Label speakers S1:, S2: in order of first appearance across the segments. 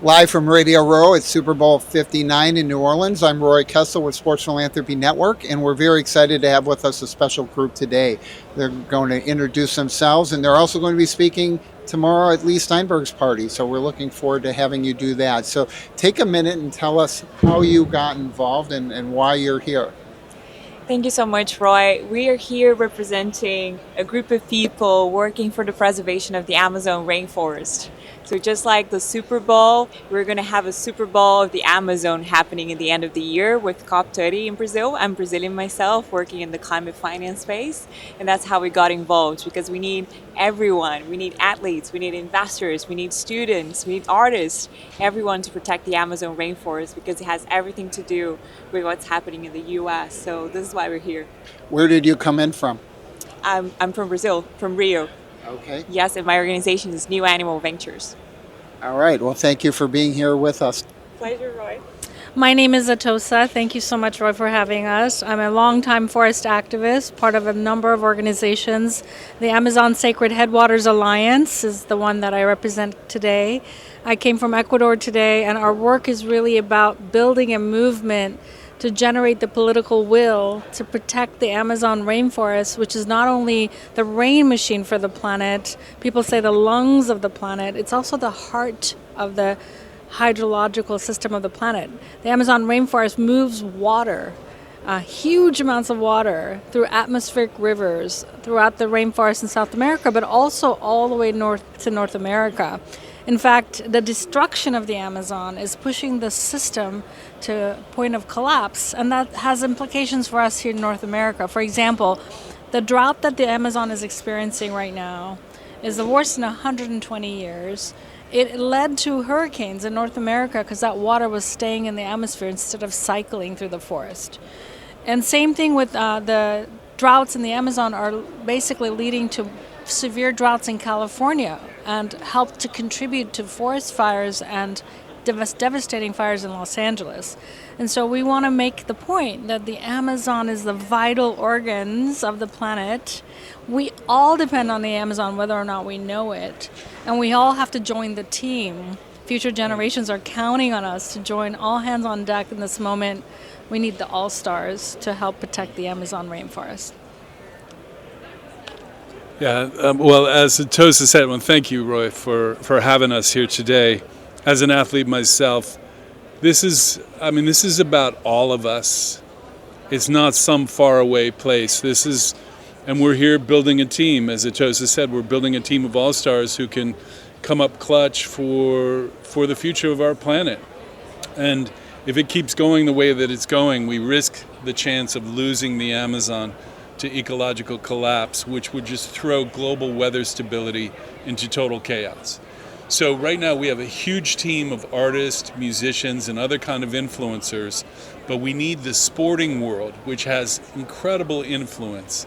S1: Live from Radio Row at Super Bowl 59 in New Orleans, I'm Roy Kessel with Sports Philanthropy Network, and we're very excited to have with us a special group today. They're going to introduce themselves, and they're also going to be speaking tomorrow at Lee Steinberg's party, so we're looking forward to having you do that. So take a minute and tell us how you got involved and why you're here.
S2: Thank you so much, Roy. We are here representing a group of people working for the preservation of the Amazon rainforest. So just like the Super Bowl, we're going to have a Super Bowl of the Amazon happening at the end of the year with COP30 in Brazil. I'm Brazilian myself, working in the climate finance space, and that's how we got involved, because we need everyone. We need athletes, we need investors, we need students, we need artists, everyone to protect the Amazon rainforest, because it has everything to do with what's happening in the US. So this is why we're here.
S1: Where did you come in from?
S2: I'm from Brazil, from Rio.
S1: Okay.
S2: Yes, and my organization is New Animal Ventures.
S1: All right. Well, thank you for being here with us.
S2: Pleasure, Roy.
S3: My name is Atossa. Thank you so much, Roy, for having us. I'm a longtime forest activist, part of a number of organizations. The Amazon Sacred Headwaters Alliance is the one that I represent today. I came from Ecuador today, and our work is really about building a movement to generate the political will to protect the Amazon rainforest, which is not only the rain machine for the planet, people say the lungs of the planet, it's also the heart of the hydrological system of the planet. The Amazon rainforest moves water, huge amounts of water, through atmospheric rivers throughout the rainforest in South America, but also all the way north to North America. In fact, the destruction of the Amazon is pushing the system to a point of collapse, and that has implications for us here in North America. For example, the drought that the Amazon is experiencing right now is the worst in 120 years. It led to hurricanes in North America because that water was staying in the atmosphere instead of cycling through the forest. And same thing with the droughts in the Amazon are basically leading to severe droughts in California and help to contribute to forest fires and devastating fires in Los Angeles. And so we want to make the point that the Amazon is the vital organs of the planet. We all depend on the Amazon whether or not we know it. And we all have to join the team. Future generations are counting on us to join all hands on deck in this moment. We need the all-stars to help protect the Amazon rainforest.
S4: Yeah, well, as Atossa said, well, thank you, Roy, for having us here today. As an athlete myself, this is about all of us. It's not some faraway place. And we're here building a team. As Atossa said, we're building a team of all-stars who can come up clutch for the future of our planet. And if it keeps going the way that it's going, we risk the chance of losing the Amazon to ecological collapse, which would just throw global weather stability into total chaos. So right now we have a huge team of artists, musicians, and other kind of influencers, but we need the sporting world, which has incredible influence,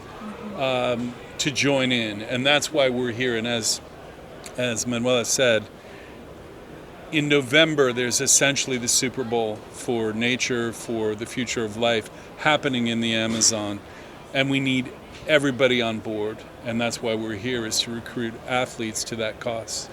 S4: to join in, and that's why we're here. And as Manuella said, in November there's essentially the Super Bowl for nature, for the future of life, happening in the Amazon. And we need everybody on board, and that's why we're here, is to recruit athletes to that cause.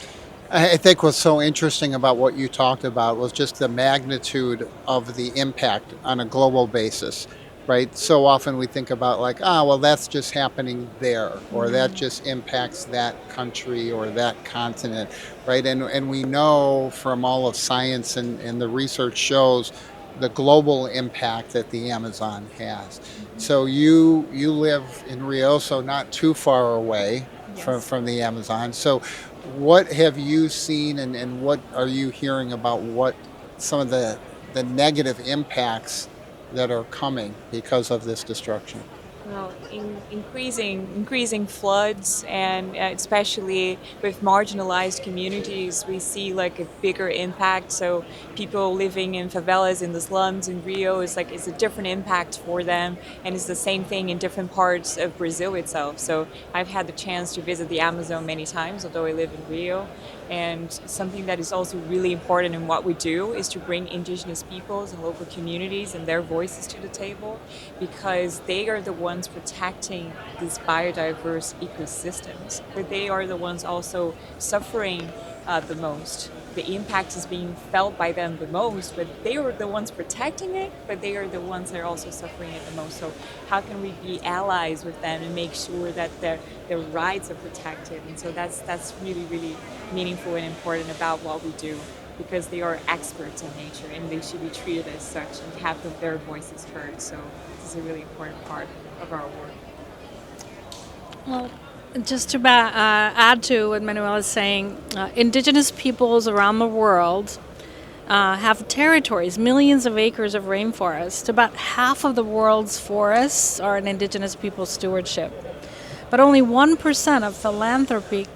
S1: I think what's so interesting about what you talked about was just the magnitude of the impact on a global basis, right? So often we think about like, well, that's just happening there, or that just impacts that country or that continent, right? And we know from all of science and the research shows the global impact that the Amazon has. So you live in Rio, so not too far away from the Amazon. So what have you seen and what are you hearing about what some of the negative impacts that are coming because of this destruction?
S2: Well, increasing floods, and especially with marginalized communities, we see like a bigger impact. So people living in favelas in the slums in Rio it's a different impact for them, and it's the same thing in different parts of Brazil itself. So I've had the chance to visit the Amazon many times, although I live in Rio. And something that is also really important in what we do is to bring indigenous peoples and local communities and their voices to the table, because they are the ones protecting these biodiverse ecosystems, but they are the ones also suffering the most. the impact is being felt by them the most, but they are the ones protecting it, but they are the ones that are also suffering it the most. So how can we be allies with them and make sure that their rights are protected? And so that's really, really meaningful and important about what we do, because they are experts in nature and they should be treated as such and have their voices heard. So this is a really important part of our work.
S3: Well, just to add to what Manuela is saying, indigenous peoples around the world have territories, millions of acres of rainforest. About half of the world's forests are in indigenous people stewardship. But only 1% of philanthropy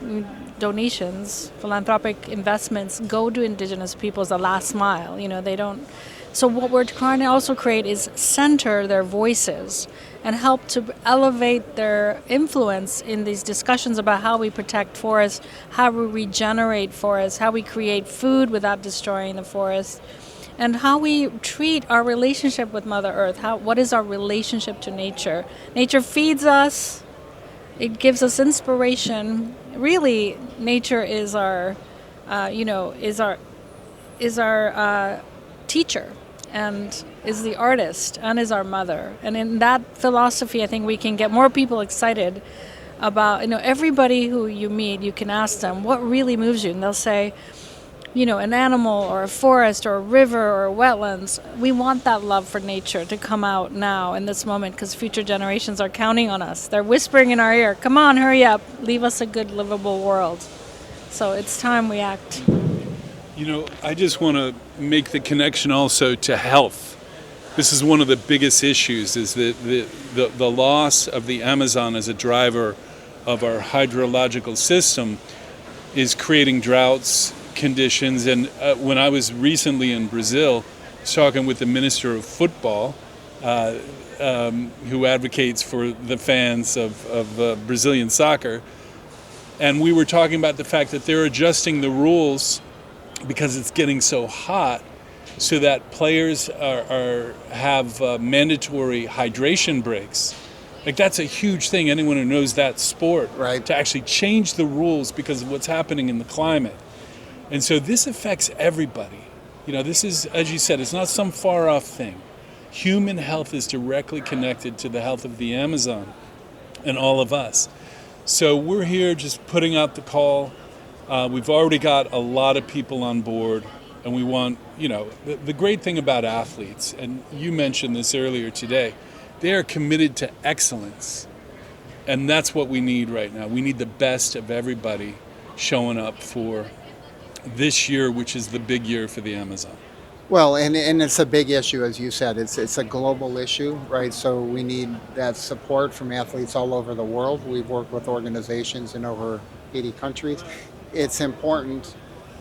S3: donations, philanthropic investments go to indigenous peoples the last mile. They don't. So what we're trying to also create is center their voices and help to elevate their influence in these discussions about how we protect forests, how we regenerate forests, how we create food without destroying the forest, and how we treat our relationship with Mother Earth. What is our relationship to nature? Nature feeds us. It gives us inspiration. Really, nature is our teacher, and is the artist, and is our mother. And in that philosophy, I think we can get more people excited about, everybody who you meet, you can ask them, what really moves you? And they'll say, an animal or a forest or a river or wetlands. We want that love for nature to come out now in this moment, because future generations are counting on us. They're whispering in our ear, come on, hurry up, leave us a good livable world. So it's time we act.
S4: I just want to make the connection also to health. This is one of the biggest issues, is the loss of the Amazon as a driver of our hydrological system is creating droughts, conditions. And when I was recently in Brazil, talking with the Minister of Football, who advocates for the fans of Brazilian soccer, and we were talking about the fact that they're adjusting the rules because it's getting so hot, so that players have mandatory hydration breaks. Like, that's a huge thing. Anyone who knows that sport,
S1: Right.
S4: to actually change the rules because of what's happening in the climate. And so this affects everybody. This is, as you said, it's not some far off thing. Human health is directly connected to the health of the Amazon and all of us. So we're here just putting out the call. We've already got a lot of people on board, and we want, the great thing about athletes, and you mentioned this earlier today, they are committed to excellence. And that's what we need right now. We need the best of everybody showing up for this year, which is the big year for the Amazon.
S1: Well, and it's a big issue, as you said. It's a global issue, right? So we need that support from athletes all over the world. We've worked with organizations in over 80 countries. It's important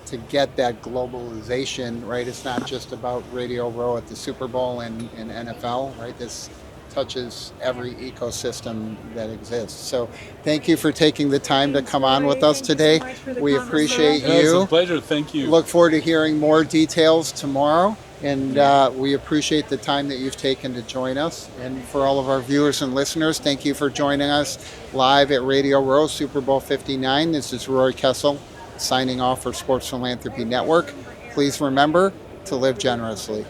S1: to get that globalization, right? It's not just about Radio Row at the Super Bowl and NFL, right? This touches every ecosystem that exists. So thank you for taking the time to come on with us today. We appreciate
S4: Yeah, it's
S1: you.
S4: a pleasure. Thank you.
S1: Look forward to hearing more details tomorrow. And we appreciate the time that you've taken to join us. And for all of our viewers and listeners, thank you for joining us live at Radio Row, Super Bowl 59. This is Roy Kessel signing off for Sports Philanthropy Network. Please remember to live generously.